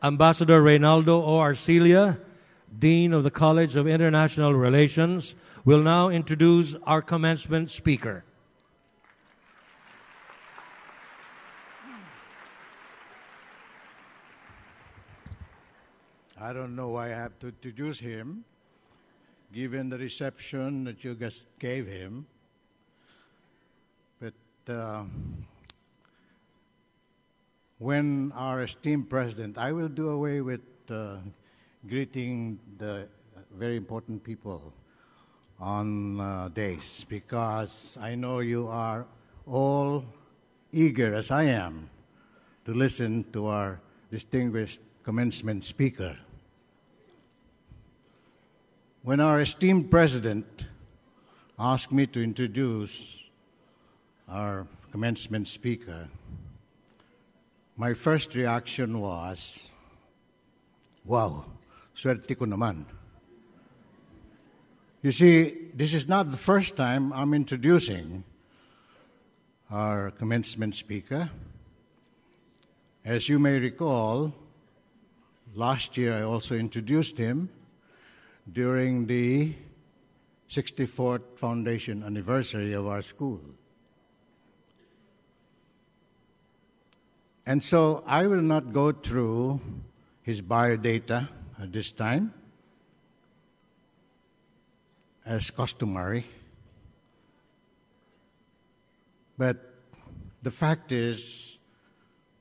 Ambassador Reynaldo O. Arcilia, Dean of the College of International Relations, will now introduce our commencement speaker. I don't know why I have to introduce him, given the reception that you guys gave him. But when our esteemed president, I will do away with greeting the very important people on days, because I know you are all eager, as I am, to listen to our distinguished commencement speaker. When our esteemed president asked me to introduce our commencement speaker, my first reaction was, wow, swerte ko naman. You see, this is not the first time I'm introducing our commencement speaker. As you may recall, last year I also introduced him during the 64th foundation anniversary of our school. And so I will not go through his biodata at this time, as customary. But the fact is,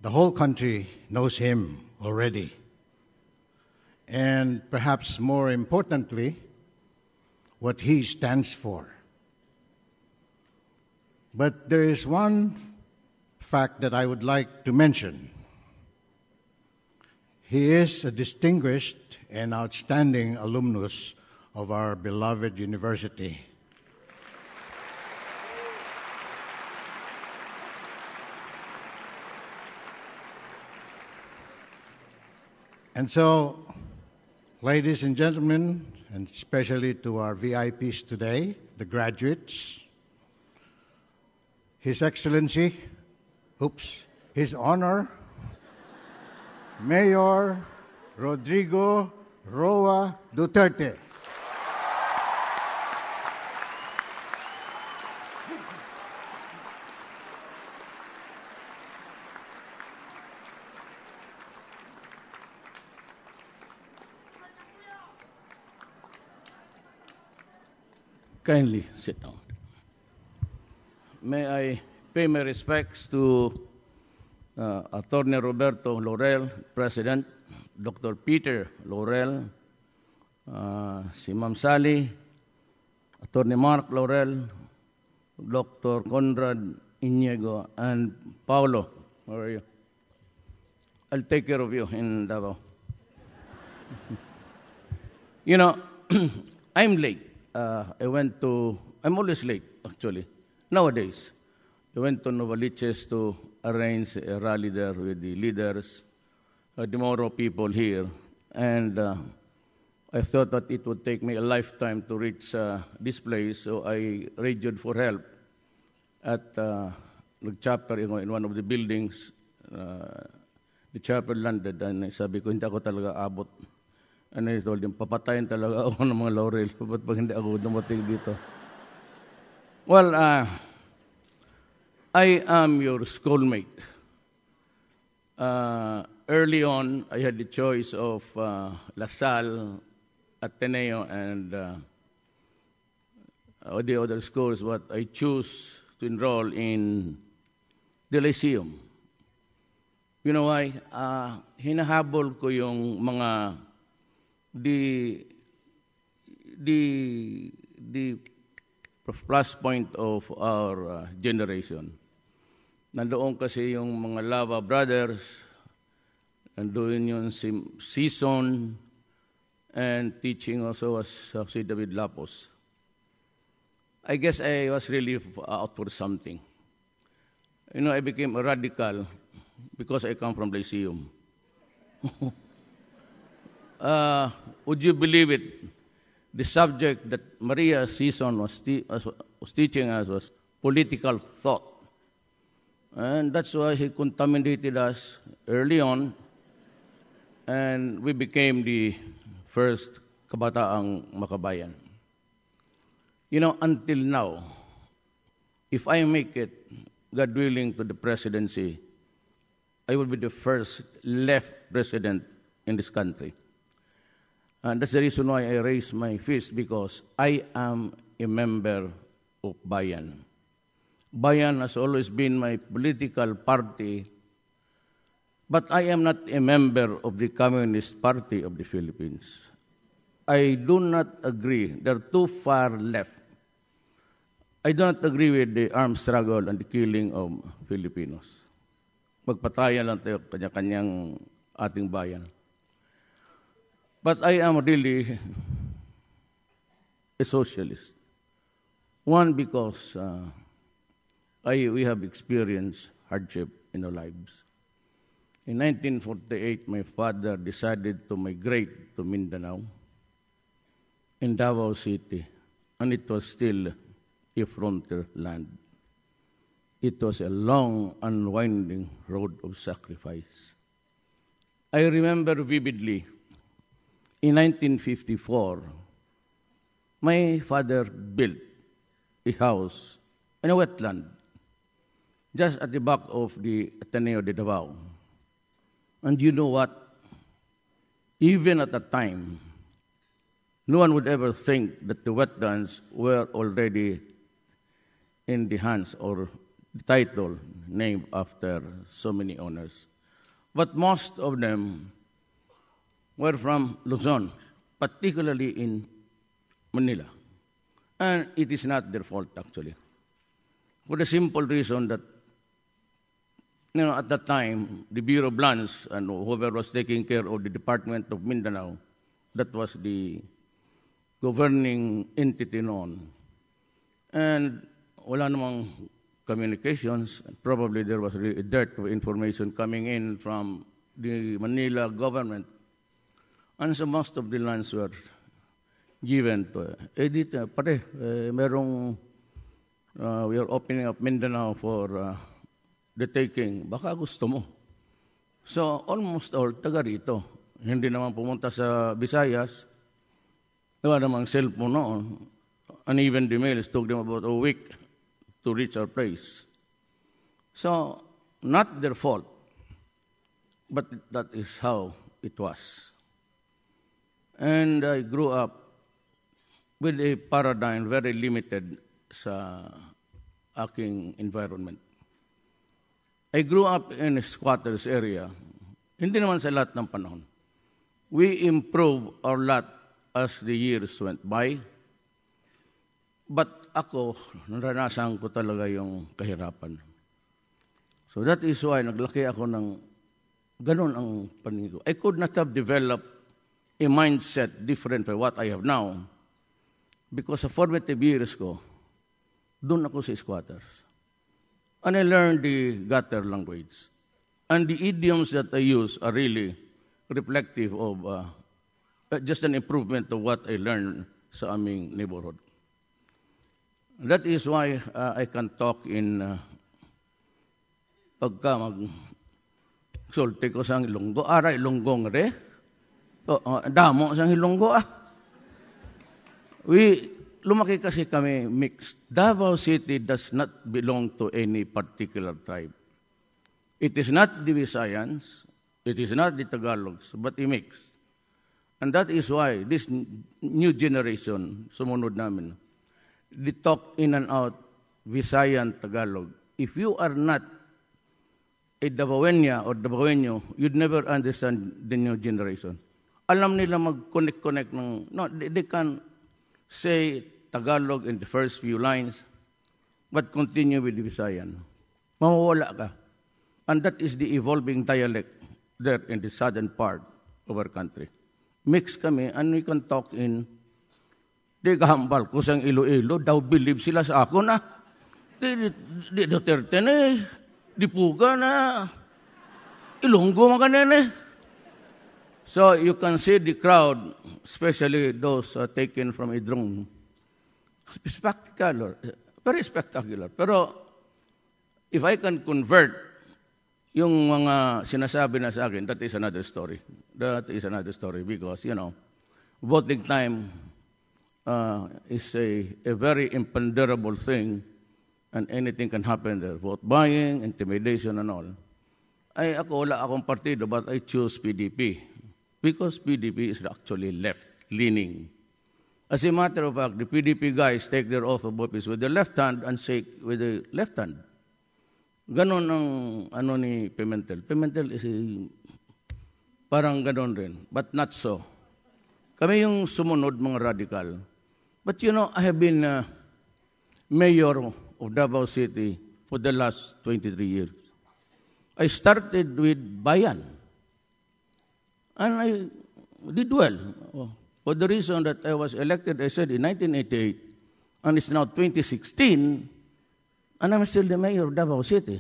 the whole country knows him already. And perhaps more importantly, what he stands for. But there is one fact that I would like to mention. He is a distinguished and outstanding alumnus of our beloved university. And so, ladies and gentlemen, and especially to our VIPs today, the graduates, His Excellency, His Honor, Mayor Rodrigo Roa Duterte. Kindly sit down. May I pay my respects to Attorney Roberto Laurel, President, Dr. Peter Laurel, si Ma'am Sally, Attorney Mark Laurel, Dr. Conrad Iniego, and Paulo. How are you? I'll take care of you in Davao. You know, I'm late. I'm always late, actually, nowadays. I went to Novaliches to arrange a rally there with the leaders, the Moro people here, and I thought that it would take me a lifetime to reach this place, so I radioed for help at the chapter in one of the buildings. The chapter landed, and sabi ko, hindi ako talaga abot. And I told him, papatayin talaga ako ng mga laurel. Ba't pag hindi ako dumating dito? Well, I am your schoolmate. Early on, I had the choice of La Salle, Ateneo, and the other schools, but I choose to enroll in the Lyceum. You know why? Hinahabol ko yung mga the plus point of our generation. Nandoon kasi yung mga Lava Brothers, nandoon yung Season, and teaching also was si David Lapos. I guess I was really out for something. You know, I became a radical because I come from Lyceum. Would you believe it? The subject that Maria Season was teaching us was political thought. And that's why he contaminated us early on. and we became the first Kabataang Makabayan. You know, until now, if I make it, God willing, to the presidency, I will be the first left president in this country. And that's the reason why I raise my fist, because I am a member of Bayan. Bayan has always been my political party, but I am not a member of the Communist Party of the Philippines. I do not agree. They're too far left. I do not agree with the armed struggle and the killing of Filipinos. Magpatayan lang tayo kanya-kanyang ating bayan. But I am really a socialist. One, because we have experienced hardship in our lives. In 1948, my father decided to migrate to Mindanao in Davao City, and it was still a frontier land. It was a long, unwinding road of sacrifice. I remember vividly, in 1954, my father built a house in a wetland just at the back of the Ateneo de Davao. And you know what? Even at that time, no one would ever think that the wetlands were already in the hands or the title named after so many owners. But most of them were from Luzon, particularly in Manila. And it is not their fault, actually, for the simple reason that, you know, at that time, the Bureau of Lands and whoever was taking care of the Department of Mindanao, that was the governing entity noon. And wala namang communications. Probably there was really a dearth of information coming in from the Manila government. And so most of the lands were given to dito, merong we are opening up Mindanao for the taking. Baka gusto mo. So almost all taga rito. Hindi naman pumunta sa Visayas. Wala namang cellphone noon. And even the mails took them about a week to reach our place. So, not their fault, but that is how it was. And I grew up with a paradigm very limited sa aking environment. I grew up in a squatters area. Hindi naman sa lahat ng panahon. We improved our lot as the years went by. But ako, naranasan ko talaga yung kahirapan. So that is why naglaki ako ng ganun ang paningin ko. I could not have developed a mindset different from what I have now because sa formative years ko, doon ako sa squatters. And I learned the gutter language. And the idioms that I use are really reflective of just an improvement of what I learned sa aming neighborhood. That is why I can talk in pagka mag-sulti ko sa Ilonggo. Ara, Ilonggong re. Damo sa Ilonggo lumaki kasi kami mixed. Davao City does not belong to any particular tribe. It is not the Visayans, it is not the Tagalogs, but a mix. And that is why this new generation, sumunod namin, they talk in and out Visayan, Tagalog. If you are not a Davaoeña or Davaoeño, you'd never understand the new generation. Alam nila mag-connect ng, no, they can say Tagalog in the first few lines, but continue with the Visayan. Mawawala ka. And that is the evolving dialect there in the southern part of our country. Mix kami, and we can talk in di kahambal ko sang Iloilo, daw believe sila sa ako na. Di Duterte na di Puga na. Ilonggo man kanina. So you can see the crowd, especially those taken from Idrong. Spectacular, very spectacular. Pero if I can convert yung mga sinasabi na sa akin, that is another story. That is another story because, voting time is a very imponderable thing and anything can happen there. Vote buying, intimidation and all. Ako wala akong partido but I choose PDP because PDP is actually left-leaning. As a matter of fact, the PDP guys take their oath of office with the left hand and shake with the left hand. Ganon ang ni Pimentel. Pimentel is parang ganon rin, but not so. Kami yung sumunod mga radical. But I have been mayor of Davao City for the last 23 years. I started with Bayan. And I did well. For the reason that I was elected, I said, in 1988, and it's now 2016, and I'm still the mayor of Davao City.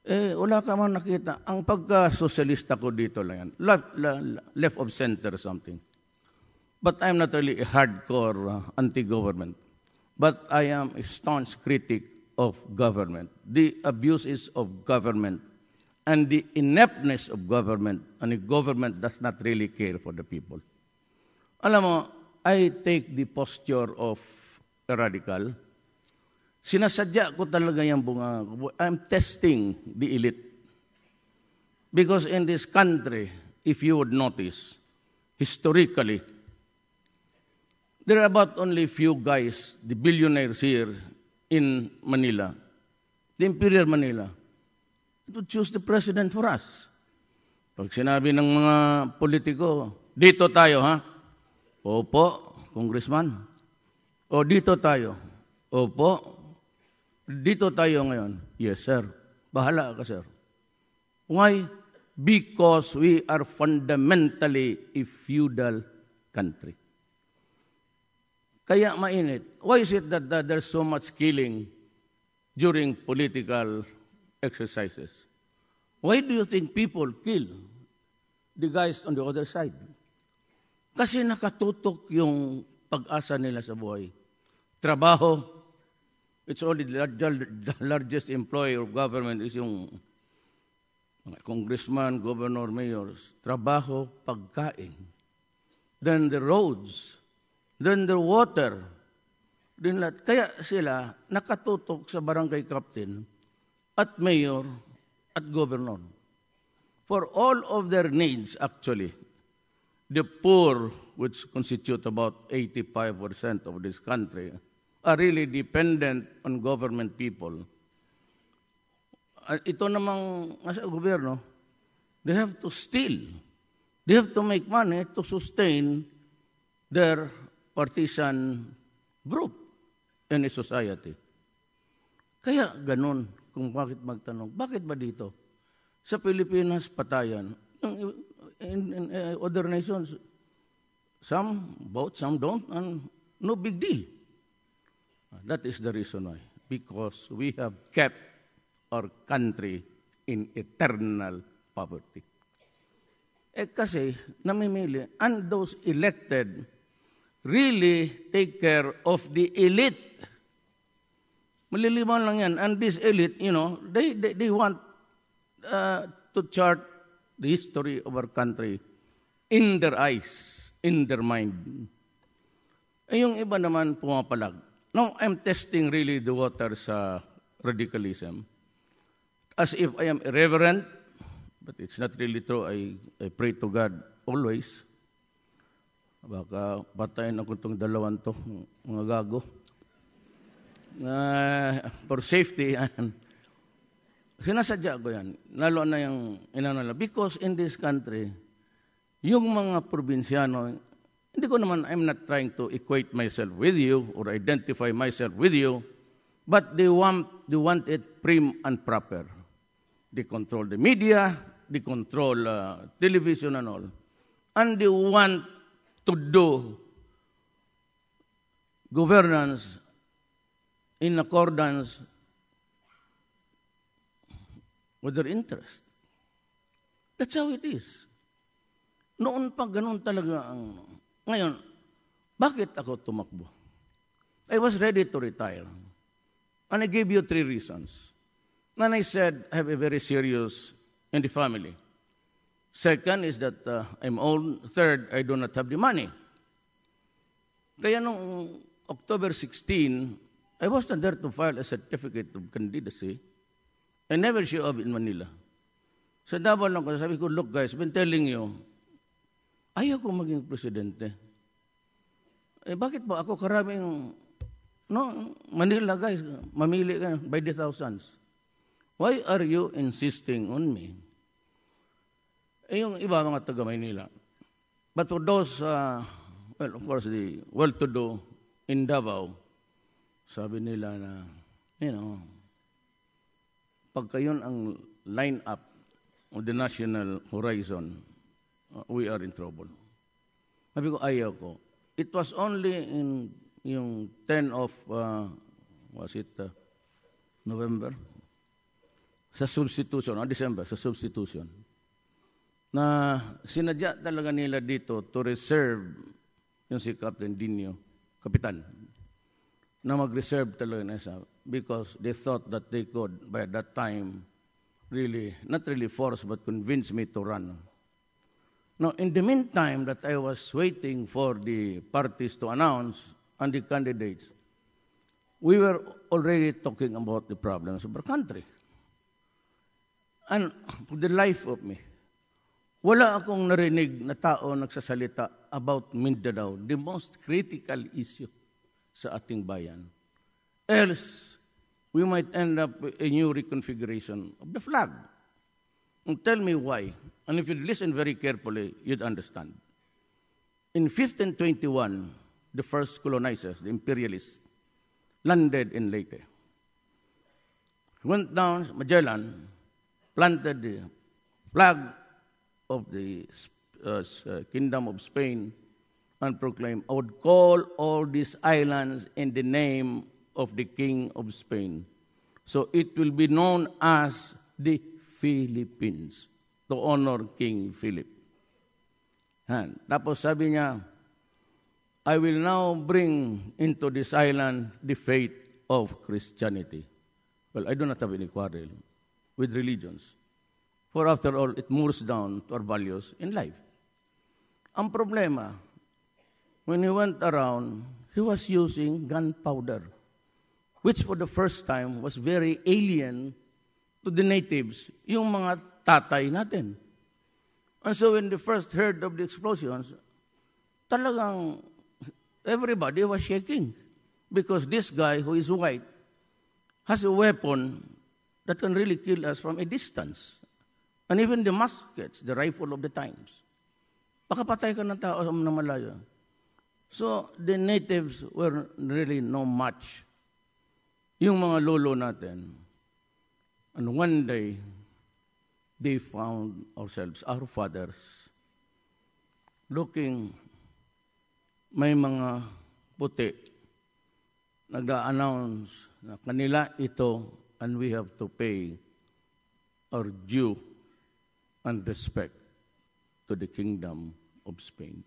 Wala ka man nakita. Ang pagka-socialista ko dito lang yan. Left of center or something. But I'm not really a hardcore anti-government. But I am a staunch critic of government. The abuses of government and the ineptness of government, and the government does not really care for the people. Alam mo, I take the posture of a radical. Sinasadya ko talaga yung bunga. I'm testing the elite. Because in this country, if you would notice, historically, there are about only few guys, the billionaires here in Manila, the Imperial Manila, to choose the president for us. Pag sinabi ng mga politiko, dito tayo, ha? Opo, congressman. O dito tayo. Opo, dito tayo ngayon. Yes, sir. Bahala ka, sir. Why? Because we are fundamentally a feudal country. Kaya mainit. Why is it that there's so much killing during political exercises? Why do you think people kill the guys on the other side? Kasi nakatutok yung pag-asa nila sa buhay. Trabaho. It's only the largest employer of government is yung mga congressman, governor, mayors. Trabaho, pagkain. Then the roads. Then the water. Then kaya sila nakatutok sa barangay captain at mayor at governor. For all of their needs, actually, the poor, which constitute about 85% of this country, are really dependent on government people. Ito namang nasa gobyerno, they have to steal. They have to make money to sustain their partisan group in a society. Kaya ganun kung bakit magtanong, bakit ba dito? Sa Pilipinas, patayan. In other nations, some vote, some don't, and no big deal. That is the reason why. Because we have kept our country in eternal poverty. Kasi, namimili, and those elected really take care of the elite. Maliliman lang yan. And this elite, they want to chart the history of our country in their eyes, in their mind. Yung iba naman pumapalag. Now, I'm testing really the waters sa radicalism. As if I am irreverent, but it's not really true. I pray to God always. Baka patayin ako itong dalawan to, mga gago. For safety, sinasadya ko yan. Lalo na yung inanala. Because in this country, yung mga probinsyano, hindi ko naman, I'm not trying to equate myself with you or identify myself with you, but they want it prim and proper. They control the media, they control television and all. And they want to do governance in accordance with their interest. That's how it is. Noon pa ganun talaga ang... Ngayon, bakit ako tumakbo? I was ready to retire. And I gave you 3 reasons. And I said, I have a very serious in the family. Second is that I'm old. Third, I do not have the money. Kaya noong October 16, I was not there to file a certificate of candidacy. I never show up in Manila. Sa Davao lang ko, sabi ko, look guys, I've been telling you, ayaw ko maging presidente. Bakit ba ako karaming, Manila guys, mamili ka by the thousands. Why are you insisting on me? Yung iba mga taga-Maynila. But for those, well, of course, the well-to-do in Davao, sabi nila na, pagka yun ang line-up of the national horizon, we are in trouble. Sabi ko, ayaw ko. It was only in yung 10 of, November? Sa substitution, December, sa substitution. Na sinadya talaga nila dito to reserve yung si Captain Dino, Kapitan, na mag-reserve talaga na siya because they thought that they could, by that time, really, not really force, but convince me to run. Now, in the meantime that I was waiting for the parties to announce and the candidates, we were already talking about the problems of our country. And for the life of me, wala akong narinig na tao nagsasalita about Mindanao, the most critical issue sa ating bayan. Else, we might end up with a new reconfiguration of the flag. And tell me why. And if you listen very carefully, you'd understand. In 1521, the first colonizers, the imperialists, landed in Leyte. Went down Magellan, planted the flag of the Kingdom of Spain, and proclaimed, I would call all these islands in the name of the King of Spain. So it will be known as the Philippines, to honor King Philip. And tapos sabi niya, I will now bring into this island the faith of Christianity. Well, I do not have any quarrel with religions. For after all, it moves down to our values in life. Ang problema, when he went around, he was using gunpowder, which for the first time was very alien to the natives, yung mga tatay natin. And so when they first heard of the explosions, talagang everybody was shaking because this guy who is white has a weapon that can really kill us from a distance. And even the muskets, the rifle of the times. Pakapatay ka ng tao na malayo. So the natives were really no match. Yung mga lolo natin. And one day, they found ourselves, our fathers, looking, may mga puti, nag-a-announce na kanila ito and we have to pay our due and respect to the Kingdom of Spain.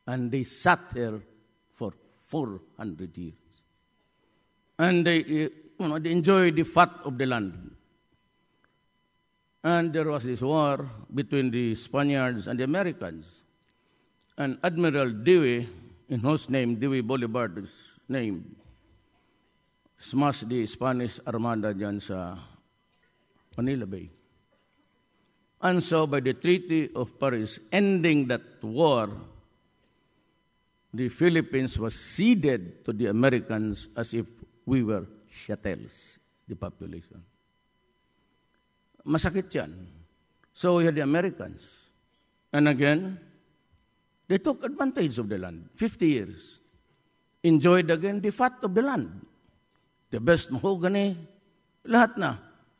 And they sat there for 400 years. And they enjoyed the fat of the land. And there was this war between the Spaniards and the Americans. And Admiral Dewey, in whose name Dewey Bolivar is named, smashed the Spanish Armada dyan sa Manila Bay. And so by the Treaty of Paris, ending that war, the Philippines was ceded to the Americans as if we were chattels, the population. Masakit yan. So we had the Americans. And again, they took advantage of the land. 50 years. Enjoyed again the fat of the land. The best mahogany, lahat na.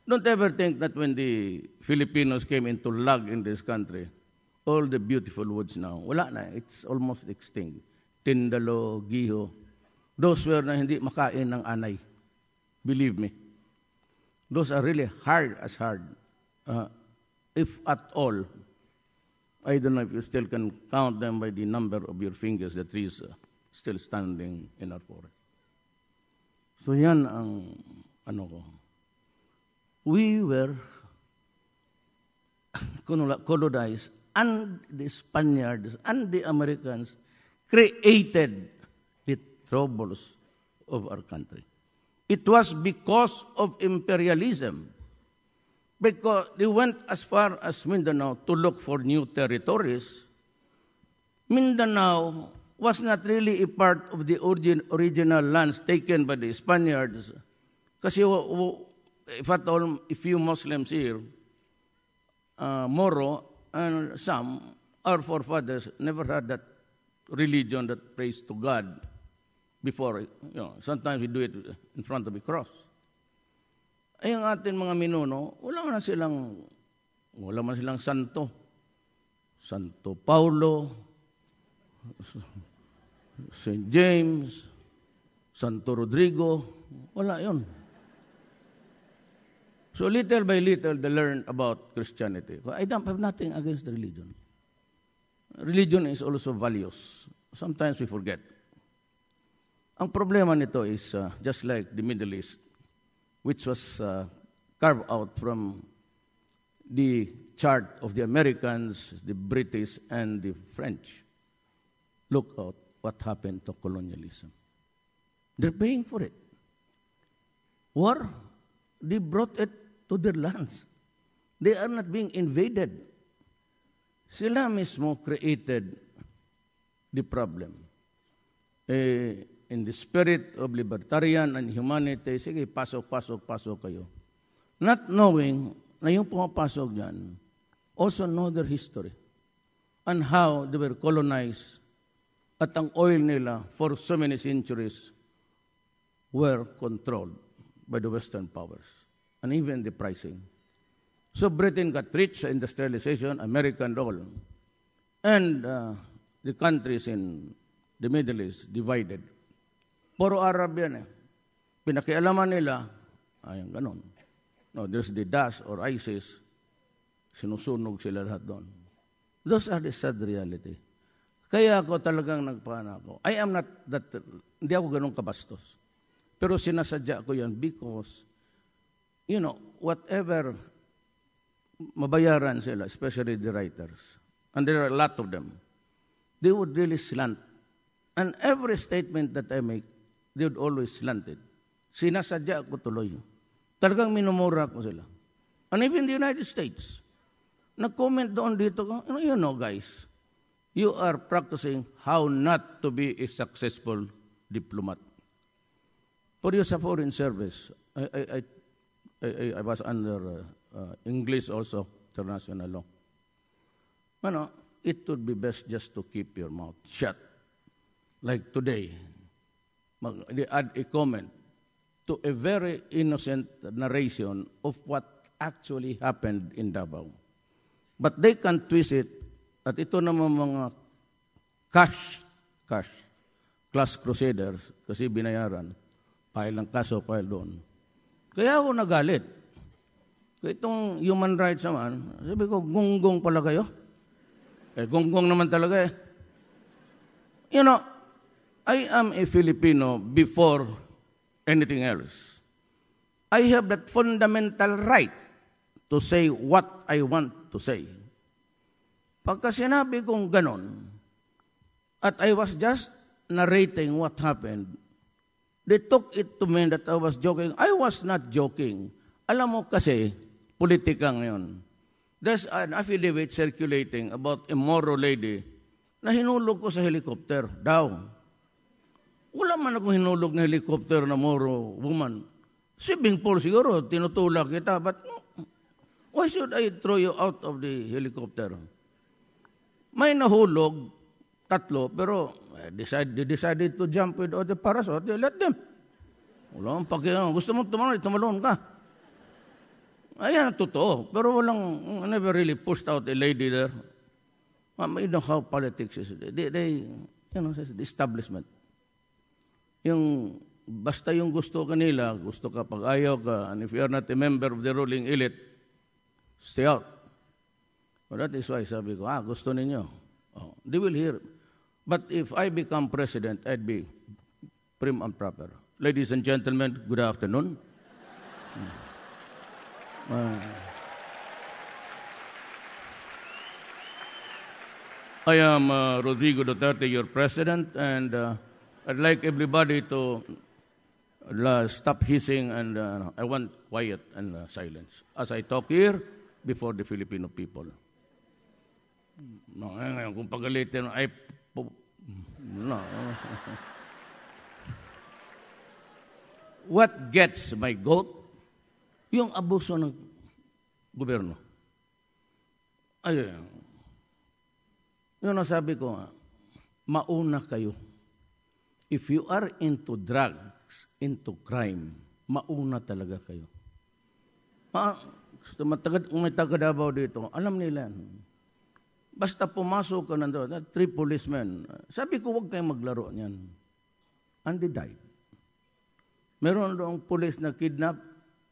Don't ever think that when the Filipinos came into lag in this country, all the beautiful woods now, wala na. It's almost extinct. Tindalo, Giho, those were na hindi makain ng anay. Believe me. Those are really hard as hard. If at all, I don't know if you still can count them by the number of your fingers, the trees still standing in our forest. So yan ang ano ko. we were colonized, and the Spaniards and the Americans created the troubles of our country. It was because of imperialism, because they went as far as Mindanao to look for new territories. Mindanao was not really a part of the original lands taken by the Spaniards. Kasi if at all, a few Muslims here, Moro and some, our forefathers never had that religion that prays to God before. Sometimes we do it in front of a cross. Ay ang atin mga minuno, wala man silang santo. Santo Paulo, St. James, Santo Rodrigo, wala yun. So little by little, they learn about Christianity. I don't have nothing against religion. Religion is also values. Sometimes we forget. Ang problema nito is just like the Middle East, which was carved out from the chart of the Americans, the British, and the French. Look at what happened to colonialism. They're paying for it. War, they brought it to their lands. They are not being invaded. Sila mismo created the problem. In the spirit of libertarian and humanity, sige, pasok kayo. Not knowing na yung pumapasok dyan, also know their history and how they were colonized at ang oil nila for so many centuries were controlled by the Western powers and even the pricing. So Britain got rich sa industrialization, American all. And the countries in the Middle East divided. Puro Arab yan eh. Pinakialaman nila, ayun, ganon. No, there's the Daesh or ISIS, sinusunog sila lahat doon. Those are the sad reality. Kaya ako talagang nagpana ako. I am not that, hindi ako ganun kabastos. Pero sinasadya ko yan because, whatever mabayaran sila, especially the writers, and there are a lot of them, they would really slant. And every statement that I make, they would always slant it. Sinasadya ko tuloy. Talagang minumura ko sila. And even the United States, nag-comment doon dito, guys, you are practicing how not to be a successful diplomat. For you sa foreign service, I was under English also, international law. It would be best just to keep your mouth shut. Like today, they add a comment to a very innocent narration of what actually happened in Davao. But they can twist it at ito naman mga cash, class crusaders, kasi binayaran, file ng kaso, file doon. Kaya ako nagalit. Kaya itong human rights naman, sabi ko, gunggong pala kayo. Gunggong naman talaga eh. I am a Filipino before anything else. I have that fundamental right to say what I want to say. Pagka sinabi kong ganon, at I was just narrating what happened, they took it to mean that I was joking. I was not joking. Alam mo kasi, politika ngayon. There's an affidavit circulating about a Moro lady na hinulog ko sa helicopter daw. Wala man akong hinulog na helicopter na Moro woman. Swimming pool siguro, tinutulak kita. But why should I throw you out of the helicopter? May nahulog, 3, pero they decided to jump without the parasol. They let them. Wala ang pakialam. Gusto mo tumalon ka. Ayan, totoo. Pero I never really pushed out a lady there. You know how politics is. They the establishment. Basta yung gusto kanila, gusto ka pag ayaw ka, and if you are not a member of the ruling elite, stay out. Well, that is why sabi ko, gusto ninyo. They will hear. But if I become president, I'd be prim and proper. Ladies and gentlemen, good afternoon. I am Rodrigo Duterte, your president, and I'd like everybody to stop hissing, and I want quiet and silence as I talk here before the Filipino people. No, kung pagalitin, no. What gets my goat? Yung abuso ng gobyerno. Ayun. Yung nasabi ko, mauna kayo. If you are into drugs, into crime, mauna talaga kayo. Kung may taga-Davao dito, alam nila. Basta pumasok ka nandun, 3 policemen. Sabi ko, huwag kayong maglaro niyan. And they died. Meron doong police na kidnap,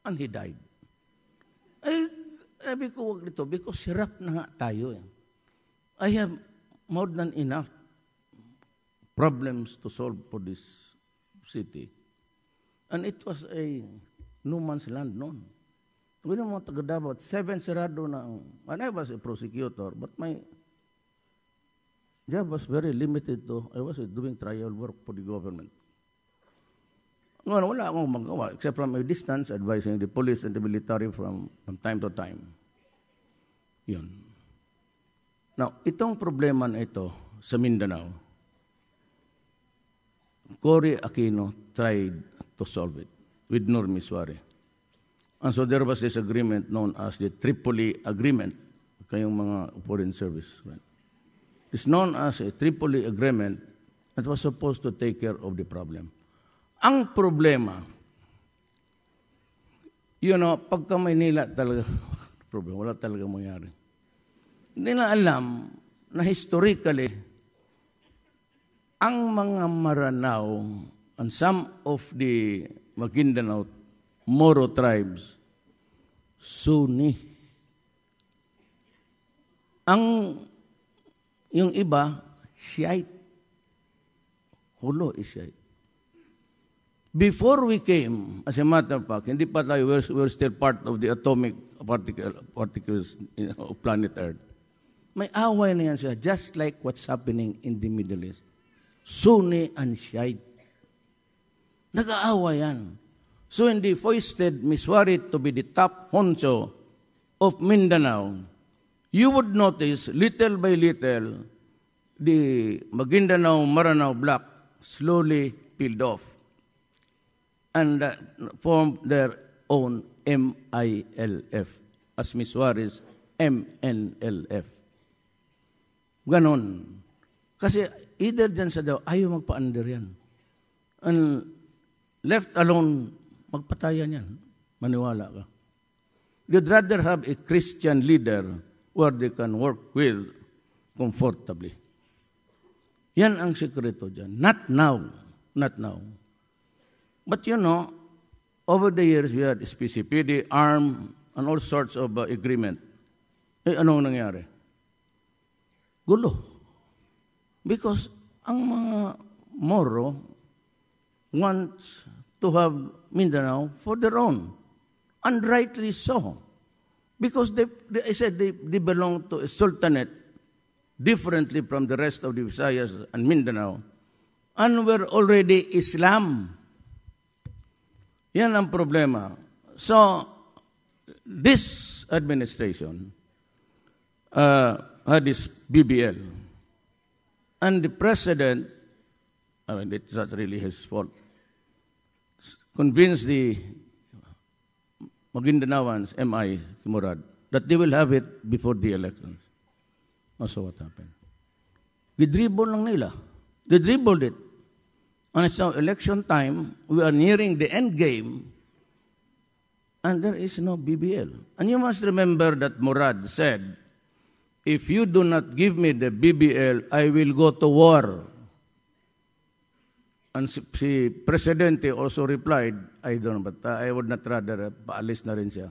and he died. Ay, sabi ko, huwag dito, because hirap na nga tayo. I have more than enough problems to solve for this city. And it was a no man's land noon. We don't want to go about 7 sarado na. And I was a prosecutor, but my job was very limited to, I was doing trial work for the government. Wala akong magawa, except from a distance, advising the police and the military from time to time. Yun. Now, itong problema na ito sa Mindanao, Cory Aquino tried to solve it with Normi Suarez. And so there was this agreement known as the Tripoli Agreement, kayong mga foreign service. Right? It's known as a Tripoli Agreement that was supposed to take care of the problem. Ang problema, pagka Maynila talaga, problem, wala talaga mangyari. Hindi na alam na historically, ang mga Maranao and some of the Maguindanao Moro tribes, Sunni. Yung iba, Shiite. Hulo is Shiite. Before we came, as a matter of fact, hindi pa tayo, we're still part of the atomic particles of planet Earth. May away na yan siya, just like what's happening in the Middle East. Sunni and Shiite. Nag-aaway yan. So when they foisted Ms. Suarez to be the top honcho of Mindanao, you would notice, little by little, the Maguindanao-Maranao block slowly peeled off and formed their own MILF, as Ms. Suarez, MNLF. Ganon. Kasi either dyan sa daw, ayaw magpa-under yan. And left alone, magpatayan yan. Maniwala ka. You'd rather have a Christian leader where they can work with comfortably. Yan ang sekreto dyan. Not now. Not now. But over the years, we had SPCPD, ARM, and all sorts of agreement. Anong nangyari? Gulo. Because ang mga Moro wants to have Mindanao for their own. And rightly so. Because I said they belong to a sultanate differently from the rest of the Visayas and Mindanao. And we're already Islam. Yan ang problema. So, this administration had this BBL. And the president, it's not really his fault, convinced the Maguindanaoans, MI, Murad, that they will have it before the elections. So what happened? Gidribble lang nila. They dribbled it. And it's now election time. We are nearing the end game. And there is no BBL. And you must remember that Murad said, if you do not give me the BBL, I will go to war. And si Presidente also replied, I don't know, but I would not rather, paalis na rin siya.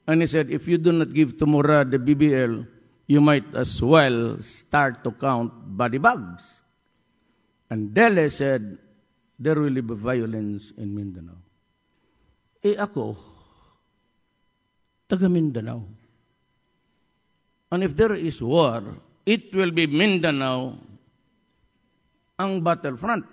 And he said, if you do not give to Murad the BBL, you might as well start to count body bags. And Dele said, there will be violence in Mindanao. Ako, taga Mindanao. And if there is war, it will be Mindanao ang battlefront.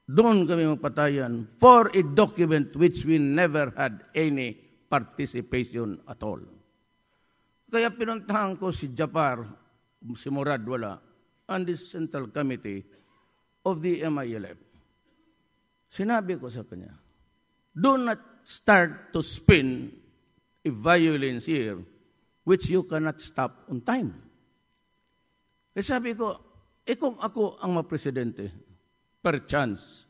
Doon kami magpatayan for a document which we never had any participation at all. Kaya pinuntahan ko si Japar, si Murad wala, and the Central Committee of the MILF. Sinabi ko sa kanya, do not start to spin a violence here which you cannot stop on time. Kaya sabi ko, kung ako ang mapresidente, per chance,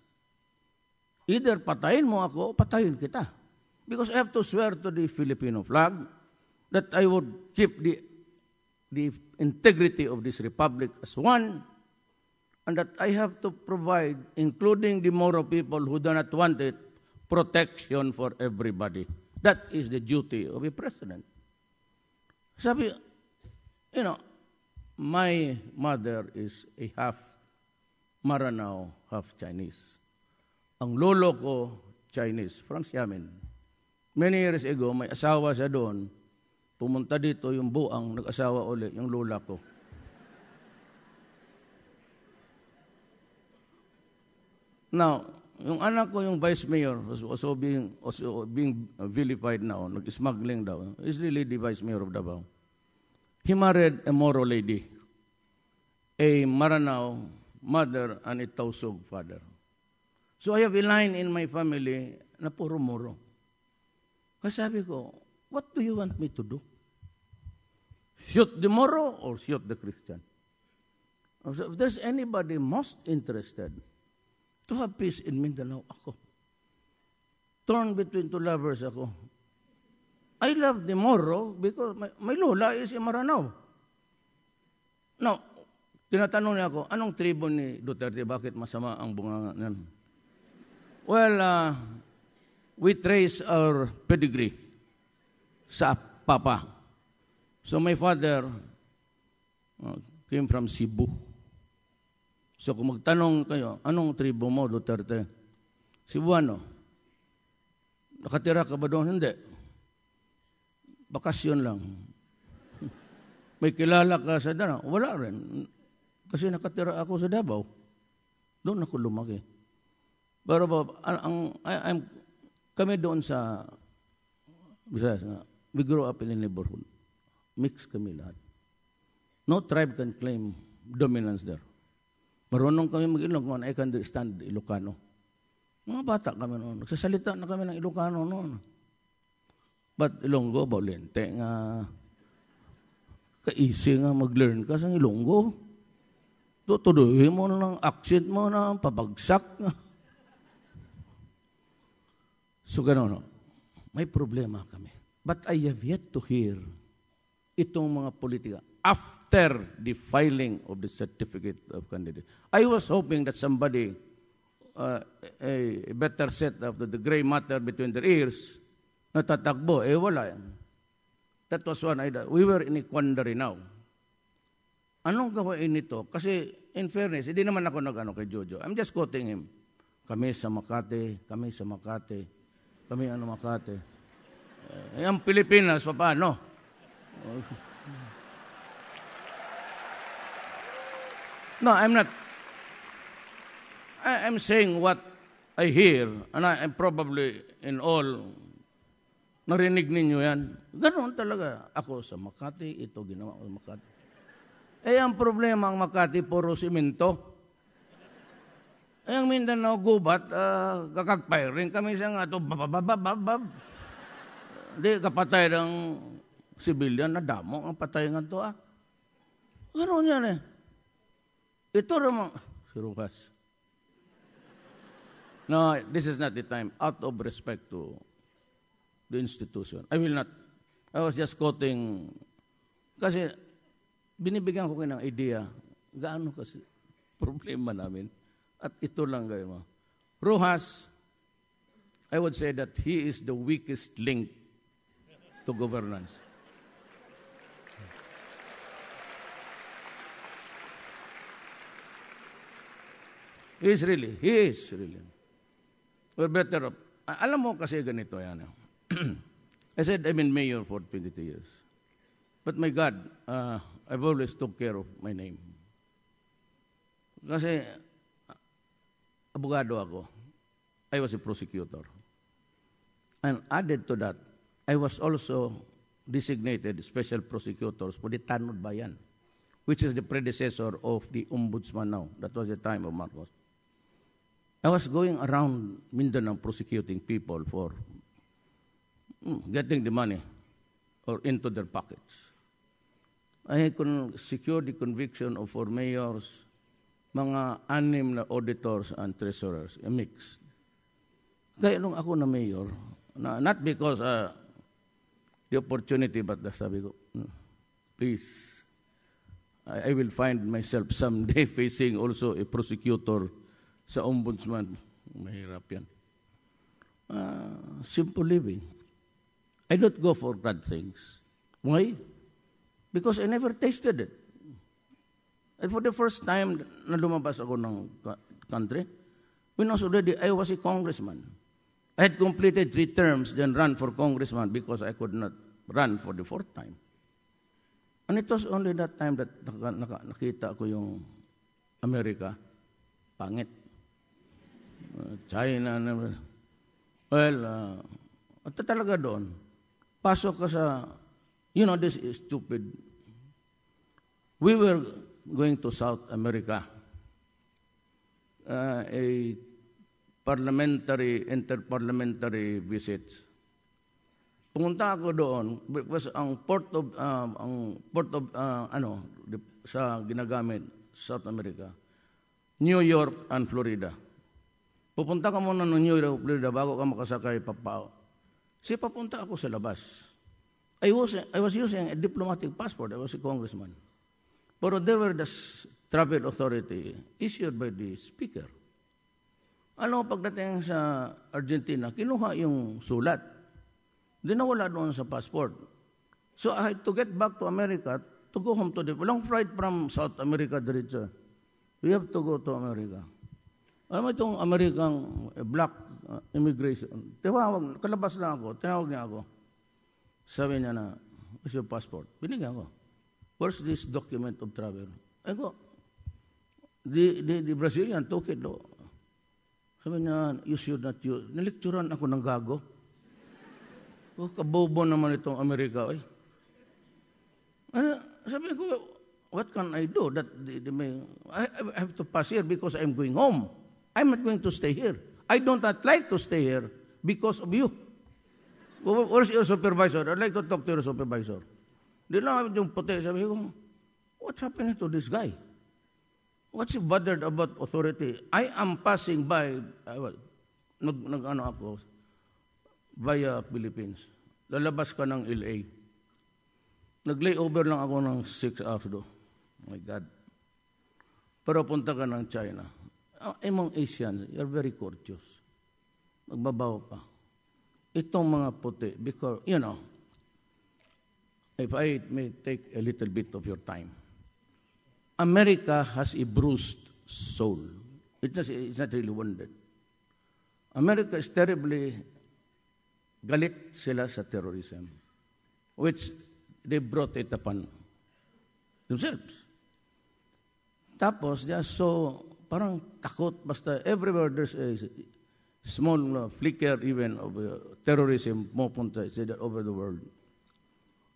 either patayin mo ako o patayin kita. Because I have to swear to the Filipino flag that I would keep the integrity of this republic as one, and that I have to provide, including the Moro people who do not want it, protection for everybody. That is the duty of a president. Sabi, my mother is a half Maranao, half Chinese. Ang lolo ko, Chinese, from Xiamen. Many years ago, may asawa siya doon. Pumunta dito yung buang, nag-asawa ulit, yung lola ko. Now, yung anak ko, yung vice mayor, also being vilified now, nag-smuggling daw, is really the vice mayor of Davao. He married a Moro lady, a Maranao mother and a Tausug father. So I have a line in my family na puro Moro. Kasi sabi ko, what do you want me to do? Shoot the Moro or shoot the Christian? So if there's anybody most interested to have peace in Mindanao, ako. Torn between two lovers ako. I love the Moro because my lola is in Maranao. Now, tinatanong niya ako, anong tribo ni Duterte? Bakit masama ang bunganga niyan? Well, we trace our pedigree sa papa. So my father came from Cebu. So kung magtanong kayo, anong tribo mo, Duterte? Cebuano. Nakatira ka ba doon? Hindi. Bakasyon lang. May kilala ka sa Davao? Wala rin. Kasi nakatira ako sa Davao. Doon ako lumaki. Pero kami doon sa Visayas, we grew up in a neighborhood. Mix kami lahat. No tribe can claim dominance there. Marunong kami mag-Ilocano, I can understand Ilocano. Mga bata kami noon. Nagsasalita na kami ng Ilocano noon. But Ilonggo, Baulente nga, ka-easy nga mag-learn ka sa Ilonggo. Tutuduhin mo ng accent mo na pabagsak. So gano'n, may problema kami. But I have yet to hear itong mga politika after the filing of the certificate of candidate. I was hoping that somebody, a better set of the gray matter between their ears, natatakbo. Wala yan. That was one idea. We were in a quandary now. Anong gawain nito? Kasi, in fairness, hindi naman ako nag-ano kay Jojo. I'm just quoting him. Kami sa Makati, kami Makati. Ang Pilipinas, paano? No, I'm not. I'm saying what I hear, and I'm probably in all, narinig ninyo yan. Ganoon talaga. Ako sa Makati, ito ginawa ko sa Makati. Ang problema ang Makati, puro simento. Ang Mindanao, gubat, kakagpiring kami siya nga ito, bababababab. Hindi, kapatay ng civilian na damo, ang patay nga ito, Ganoon yan Ito naman, si Rukas. No, this is not the time. Out of respect to the institution. I will not. I was just quoting, kasi binibigyan ko kayo ng idea, gaano kasi problema namin. At ito lang kayo mo. Rojas, I would say that he is the weakest link to governance. He is really. We're better off. Alam mo kasi ganito yan. I said, I've been mayor for 22 years. But my God, I've always took care of my name. Kasi, abogado ako. I was a prosecutor. And added to that, I was also designated special prosecutors for the Tanod Bayan, which is the predecessor of the ombudsman now. That was the time of Marcos. I was going around Mindanao prosecuting people for getting the money or into their pockets. I secured the conviction of 4 mayors, mga 6 na auditors and treasurers, a mix. Kaya nung ako na mayor, not because the opportunity, but sabi ko, please, I will find myself someday facing also a prosecutor sa ombudsman. Mahirap yan. Simple living. I don't go for bad things. Why? Because I never tasted it. And for the first time na lumabas ako ng country, when I was a congressman. I had completed 3 terms, then run for congressman because I could not run for the 4th time. And it was only that time that nakita ko yung Amerika, pangit. China, well, ito talaga doon. Pasok ka sa, this is stupid. We were going to South America, a interparliamentary visits. Pumunta ako doon because ang port of sa ginagamit South America, New York and Florida. Pupunta ka muna ng New York, Florida bago ka makasakay papao. Papunta ako sa labas. I was using a diplomatic passport. I was a congressman. Pero there were the travel authority issued by the speaker. Pagdating sa Argentina, kinuha yung sulat. Dinawala doon sa passport. So I had to get back to America to go home to walang flight from South America diretso. We have to go to America. Alam mo itong American black immigration. Kalabas lang ako, tinawag niya ako. Sabi niya na, what's your passport? Binigyan ko. Where's this document of travel? I go, the Brazilian took it. Sabi niya, you should not use. Nalikturan ako ng gago. Kabobo naman itong Amerika. Sabi ko, what can I do? I have to pass here because I'm going home. I'm not going to stay here. I don't like to stay here because of you. Where's your supervisor? I'd like to talk to your supervisor. Di lang yung puti. Sabi ko, what's happening to this guy? What's he bothered about authority? I am passing by, ako, via Philippines. Lalabas ka ng LA. Nag-layover lang ako ng 6 hours do. Oh my God. Pero punta ka ng China. Among Asians, you're very courteous. Magbabaw pa. Itong mga puti, because, if I may take a little bit of your time, America has a bruised soul. It's not really wounded. America is terribly galit sila sa terrorism, which they brought it upon themselves. Tapos, they are so, parang takot, basta everywhere there's a small flicker even of terrorism, pupunta over the world.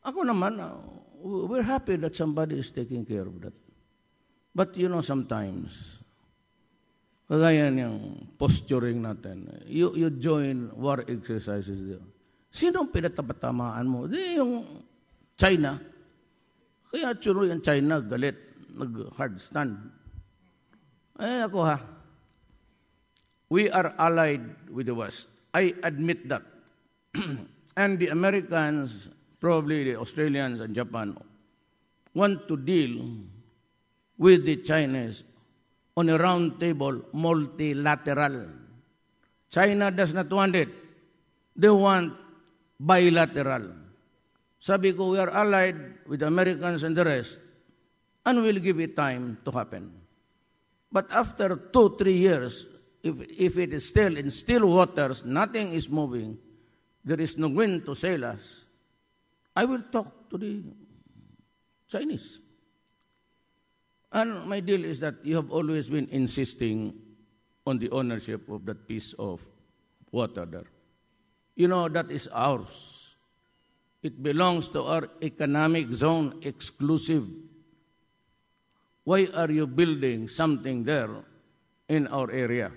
Ako naman, we're happy that somebody is taking care of that. But sometimes, kagaya niyang posturing natin, you join war exercises there. Sinong pinatapatamaan mo? Di yung China. Kaya tsuro yung China, galit, nag-hard stand. Ako we are allied with the West. I admit that. And the Americans, probably the Australians and Japan, want to deal with the Chinese on a round table, multilateral. China does not want it. They want bilateral. Sabi ko, we are allied with the Americans and the rest, and we'll give it time to happen. But after 2-3 years, if it is still in still waters, nothing is moving, there is no wind to sail us, I will talk to the Chinese. And my deal is that you have always been insisting on the ownership of that piece of water there. You know, that is ours. It belongs to our economic zone, exclusive. Why are you building something there in our area?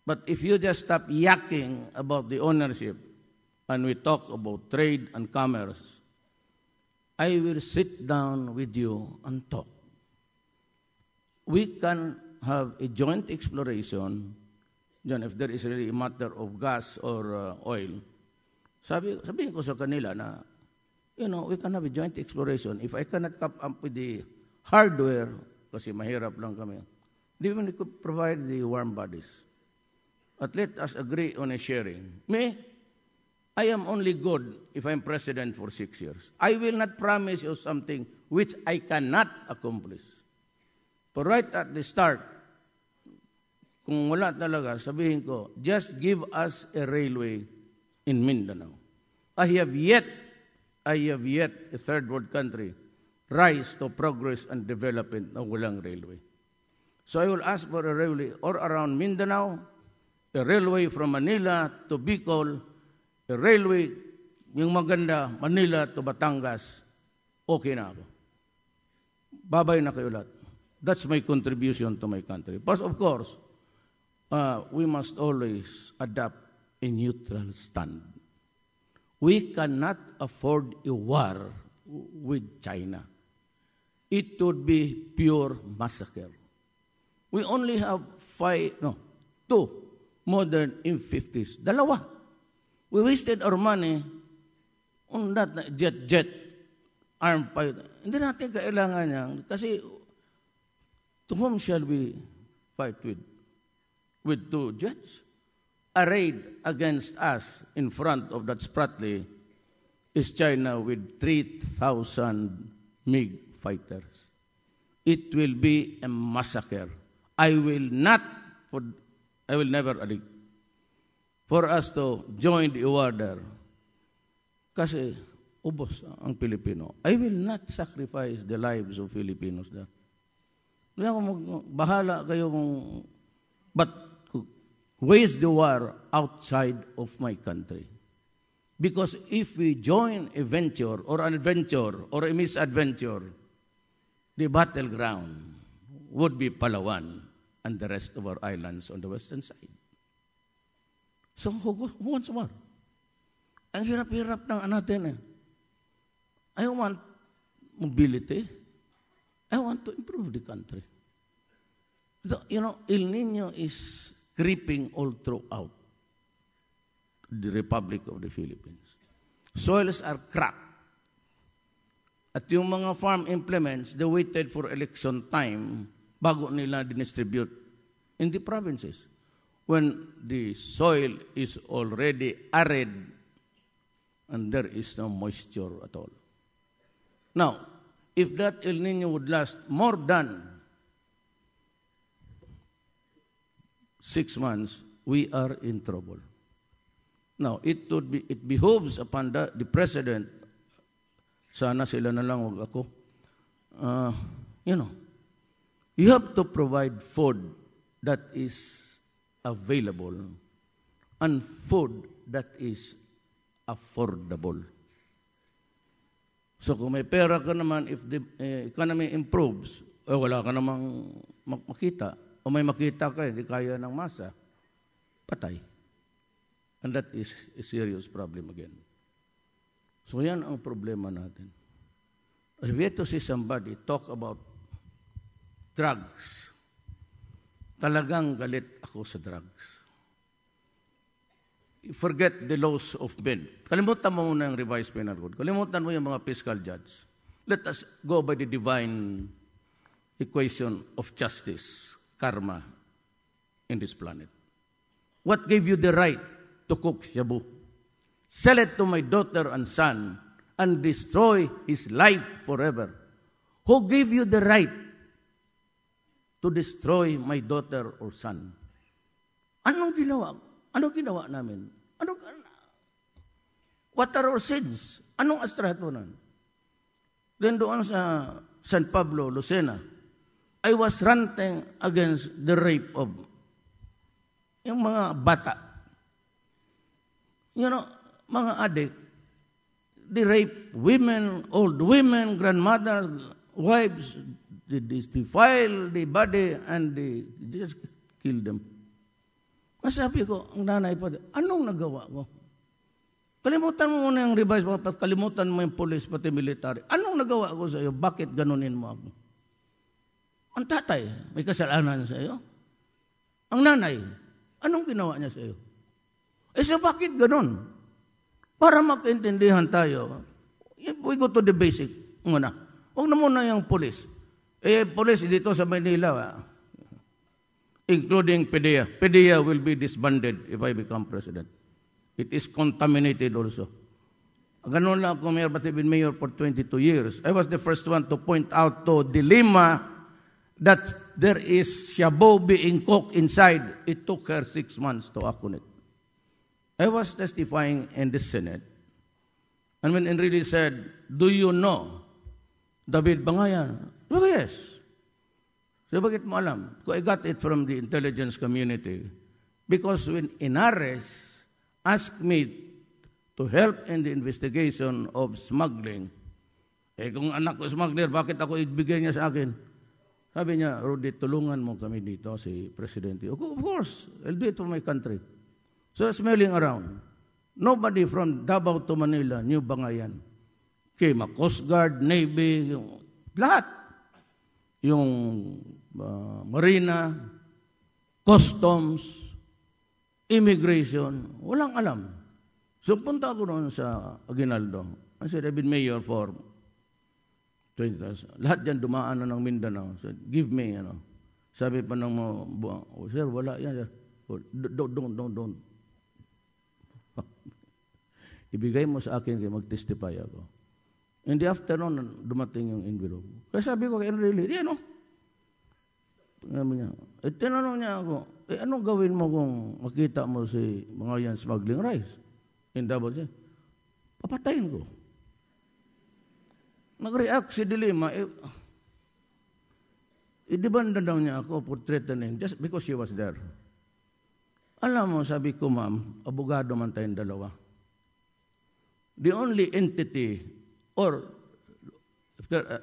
But if you just stop yakking about the ownership and we talk about trade and commerce, I will sit down with you and talk. We can have a joint exploration, John, if there is really a matter of gas or oil. Sabihin ko sa kanila na, we can have a joint exploration. If I cannot come up with the hardware, kasi mahirap lang kami, then we could provide the warm bodies. But let us agree on a sharing. I am only good if I'm president for 6 years. I will not promise you something which I cannot accomplish. But right at the start, kung wala talaga, sabihin ko, just give us a railway in Mindanao. I have yet, a third world country, rise to progress and development na walang railway. So I will ask for a railway or around Mindanao, a railway from Manila to Bicol, a railway, yung maganda, Manila to Batangas, okay na ako. Babay na kayo lahat. That's my contribution to my country. But of course, we must always adopt a neutral stand. We cannot afford a war with China. It would be pure massacre. We only have 2 modern M50s. Dalawa. We wasted our money on that jet armed fighter. Hindi natin kailangan yan. Kasi to whom shall we fight with? With 2 jets? Arrayed against us in front of that Spratly is China with 3,000 MiG fighters. It will be a massacre. I will never agree for us to join the war there. Kasi ubos ang Pilipino. I will not sacrifice the lives of Filipinos there. Bahala kayo but wage the war outside of my country. Because if we join a venture or an adventure or a misadventure, the battleground would be Palawan and the rest of our islands on the western side. So who wants war? Ang hirap-hirap ng natin eh. I want mobility. I want to improve the country. El Nino is creeping all throughout the Republic of the Philippines. Soils are cracked. At yung mga farm implements, they waited for election time bago nila distribute in the provinces. When the soil is already arid and there is no moisture at all. Now, if that El Nino would last more than 6 months, we are in trouble. Now, it behooves upon the president, sana sila na lang, wag ako, you have to provide food that is available and food that is affordable. So kung may pera ka naman, if the economy improves, wala ka namang makita, o may makita ka, hindi kaya ng masa, patay. And that is a serious problem again. So yan ang problema natin. I've yet to see somebody talk about drugs. Talagang galit ako sa drugs. Forget the laws of men. Kalimutan mo muna yung revised penal code. Kalimutan mo yung mga fiscal judge. Let us go by the divine equation of justice, karma, in this planet. What gave you the right to cook shabu? Sell it to my daughter and son and destroy his life forever. Who gave you the right to destroy my daughter or son? Anong ginawa namin? What are our sins? Anong astrato nun? Then doon sa San Pablo, Lucena, I was ranting against the rape of yung mga bata. You know, mga adik, they rape women, old women, grandmothers, wives, they defile the body and they just kill them. Masabi ko, ang nanay pa, anong nagawa ko? Kalimutan mo muna yung revise, kalimutan mo yung police, pati military. Anong nagawa ko sa iyo? Bakit ganunin mo ako? Ang tatay, may kasalanan sa iyo. Ang nanay, anong ginawa niya sa iyo? Eh so bakit ganun? Para magkaintindihan tayo, we go to the basic muna. Huwag na muna yung police. Police dito sa Manila, including PDEA. PDEA will be disbanded if I become president. It is contaminated also. Ganun lang ako, Mayor, but I've been mayor for 22 years. I was the first one to point out to dilemma that there is shabu being cooked inside. It took her 6 months to act on it. I was testifying in the Senate, and when Enrile said, do you know David Bangayan? Oh, yes. So bakit mo alam? I got it from the intelligence community. Because when Inares asked me to help in the investigation of smuggling, kung anak ko smuggler, bakit ako ibigay niya sa akin? Sabi niya, Rudy, tulungan mo kami dito, si Presidente. Of course, I'll do it for my country. So smelling around. Nobody from Davao to Manila knew Bangayan. Came a Coast Guard, Navy, lahat. Yung Marina, Customs, Immigration, walang alam. So punta ako noon sa Aguinaldo. I said, I've been mayor for 20 years. Lahat dyan dumaan na ng Mindanao. So, give me, Sabi pa ng mga buwang, sir, wala yan. Sir. Don't. Ibigay mo sa akin kaya mag-testify ako. In the afternoon, dumating yung envelope. Kaya sabi ko kay Enrile, tinanong niya ako, anong gawin mo kung makita mo si mga yan smuggling rice? In Davao siya, papatayin ko. Nag-react si Dilima, idibanda daw niya ako for threatening just because she was there. Alam mo, sabi ko, ma'am, abogado man tayong dalawa. The only entity, or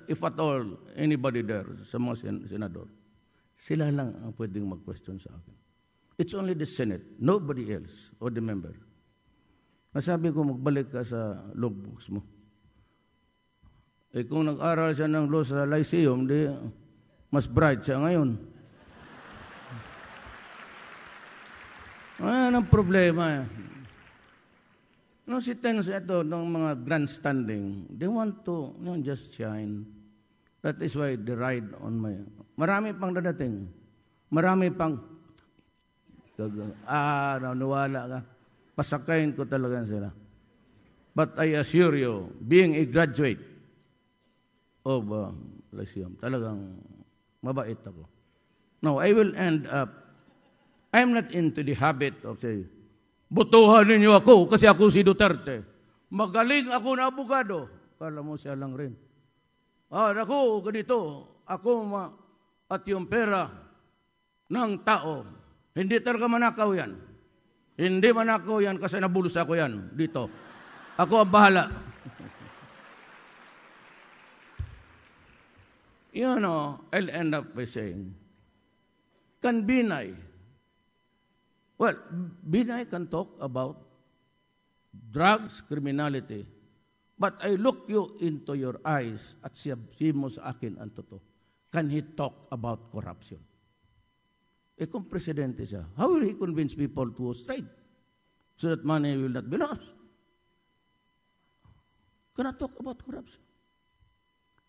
if at all, anybody there, sa mga senador, sila lang ang pwedeng mag-question sa akin. It's only the Senate, nobody else, or the member. Nasabi ko, magbalik ka sa logbooks mo. Kung nag-aral siya ng law sa Lyceum, di, mas bright siya ngayon. Ayan ang problema. No, si Tenz, ito, ng mga grandstanding, they want to just shine. That is why they ride on my... Marami pang dadating. Marami pang... nawala ka. Pasakayin ko talaga sila. But I assure you, being a graduate of Lyceum, talagang mabait ako. Now, I will end up, I'm not into the habit of saying, botohan ninyo ako kasi ako si Duterte. Magaling ako na abogado. Kala mo siya lang rin. Ako, ganito, at yung pera ng tao, hindi talaga manakaw yan. Hindi manakaw yan kasi nabulsa ko yan dito. Ako ang bahala. I'll end up by saying, can Binay, well, Binay can talk about drugs, criminality, but I look you into your eyes at siya mo sa akin ang totoo. Can he talk about corruption? Kung presidente siya, how will he convince people to straight so that money will not be lost? Cannot talk about corruption.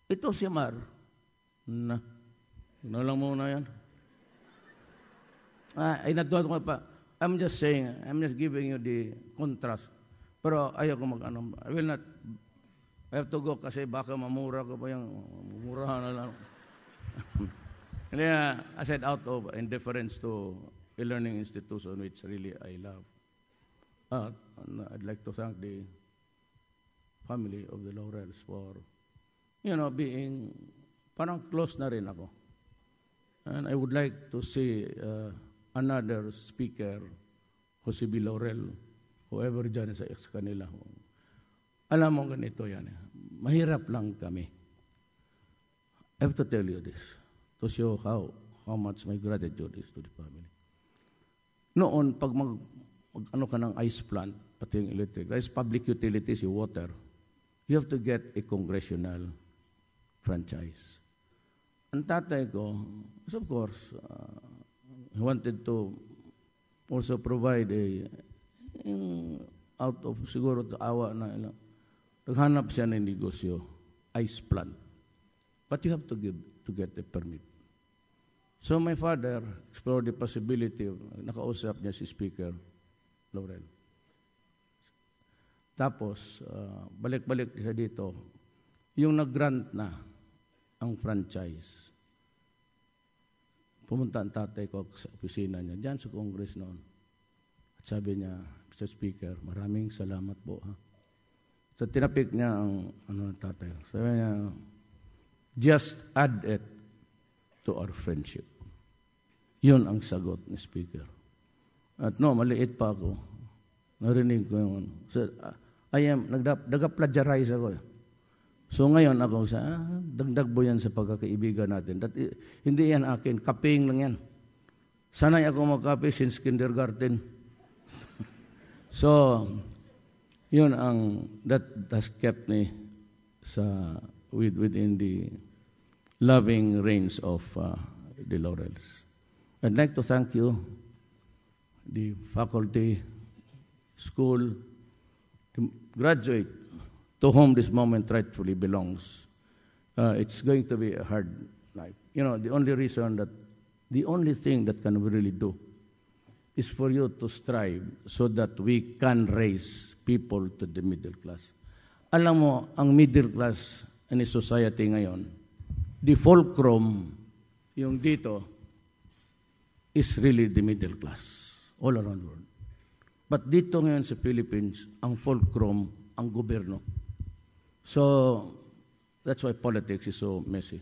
Ito si Mar. Lang muna yan. I'm just saying, I'm just giving you the contrast. Pero ayaw ko I will not, I have to go kasi baka mamura ko pa yung murahan na lang. I said out of indifference to a learning institution which really I love. I'd like to thank the family of the Laurels for, being parang close na rin ako. And I would like to see another speaker, Jose B. Laurel, whoever dyan sa kanila. Alam mo ganito yan. Mahirap lang kami. I have to tell you this to show how much my gratitude is to the family. Noon, pag ano ka ng ice plant, pati yung electric, that is public utilities, yung water, you have to get a congressional franchise. Ang tatay ko, of course, he wanted to also provide out of siguro awa na naghanap siya ng negosyo, ice plant. But you have to get a permit. So my father explored the possibility of, nakausap niya si Speaker Laurel. Tapos, balik-balik siya dito, yung nag-grant na ang franchise. Pumunta ang tatay ko sa opisina niya, dyan sa Congress noon. At sabi niya, Mr. Speaker, maraming salamat po. Ha? So tinapik niya ang tatay. Sabi niya, just add it to our friendship. Yun ang sagot ni Speaker. At maliit pa ako. Narinig ko yung nag-plagiarize ako. So ngayon ako dagdag po yan sa pagkakaibigan natin. Hindi yan akin, kaping lang yan. Sanay ako magkape since kindergarten. So, yun that has kept me within the loving reigns of the Laurels. I'd like to thank you, the faculty, school, the graduate, to whom this moment rightfully belongs. It's going to be a hard life. The only thing that can we really do is for you to strive so that we can raise people to the middle class. Alam mo, ang middle class in a society ngayon, the fulcrum, yung dito, is really the middle class all around the world. But dito ngayon sa Philippines, ang fulcrum, ang gobyerno. So, that's why politics is so messy.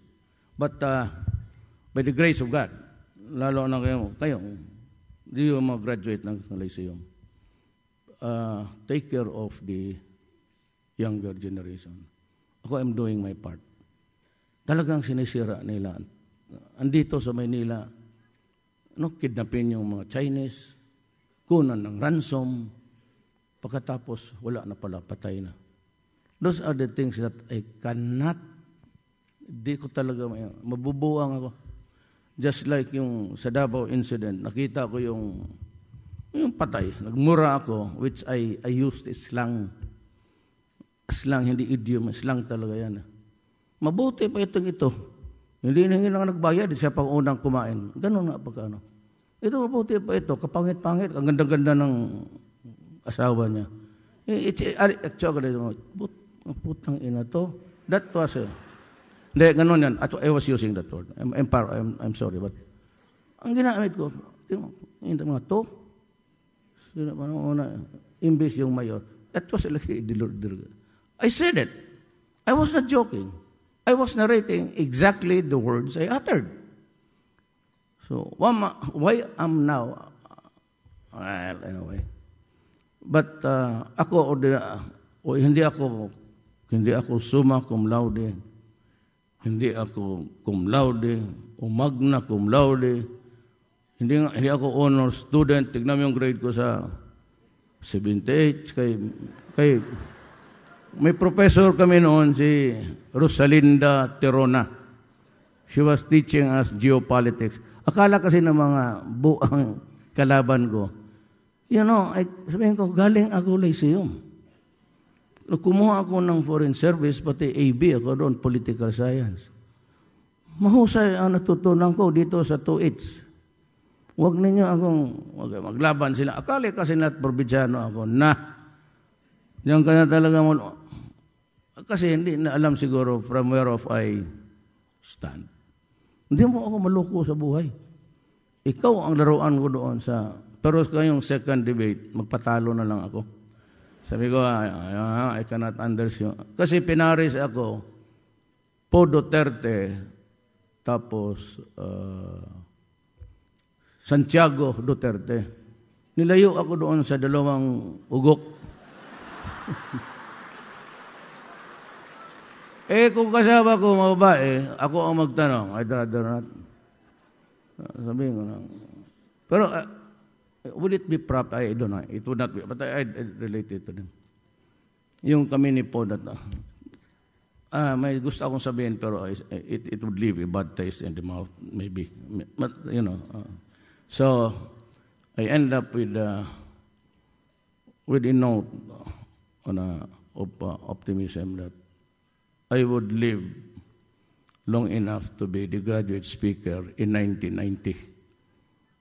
But by the grace of God, lalo na kayo, di yung mag-graduate ng Lyceum, take care of the younger generation. Ako, I'm doing my part. Talagang sinisira nila. Andito sa Maynila, kidnapin yung mga Chinese, kunan ng ransom, pagkatapos wala na pala, patay na. Those are the things that I cannot, di ko talaga, mabubuang ako. Just like yung sa Davao incident, nakita ko yung patay, nagmura ako, which I used slang. Slang, hindi idiom, slang talaga yan. Mabuti pa ito. Hindi na nagbayad, siya pang unang kumain. Ganun nga pagkano. Ito mabuti pa ito, kapangit-pangit, ang ganda-ganda ng asawa niya. Actually, putang ina to. That was hindi, ganun yan. I was using that word. I'm sorry, but ang ginamit ko, hindi mga to. Imbis yung mayor. That was like I said it. I was not joking. I was narrating exactly the words I uttered. So, why I'm now, well, anyway. But hindi ako summa cum laude, hindi ako cum laude, o magna cum laude, hindi ako honor student. Tignan mo yung grade ko sa 78, kay may professor kami noon, si Rosalinda Terona. She was teaching us geopolitics. Akala kasi ng mga buang kalaban ko, sabihin ko, galing ako Lyceum. Kumuha ako ng foreign service, pati AB ako doon, political science. Mahusay ang natutunan ko dito sa 2H. Huwag ninyo akong maglaban sila. Akala kasi na't probinsyano ako diyan kaya talaga mo. Kasi hindi na alam siguro from where of I stand. Hindi mo ako maluko sa buhay. Ikaw ang laruan ko doon pero kayong second debate, magpatalo na lang ako. Sabi ko, I cannot understand. Kasi pinaris ako, po Duterte, tapos Santiago Duterte. Nilayo ako doon sa dalawang ugok. Kung kasama ko mga babae, ako ang magtanong, I'd rather not. Sabihin ko na. Pero, will it be proper? I don't know. It would not be. But I relate it to them. Yung kami ni Podat, may gusto akong sabihin, pero it would leave a bad taste in the mouth, maybe. But, so, I end up with a note of optimism that I would live long enough to be the graduate speaker in 1990.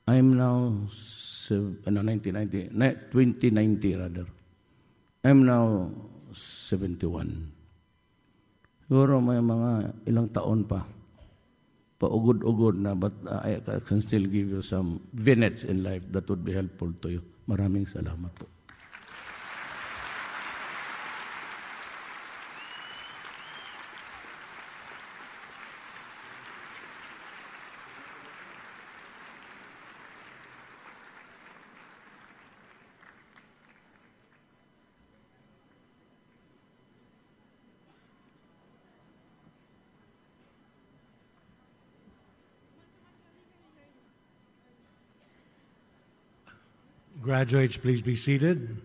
I'm now 2090 rather. I'm now 71. Siguro may mga ilang taon pa. Paugod-ugod na, but I can still give you some vignettes in life that would be helpful to you. Maraming salamat po. Graduates, please be seated.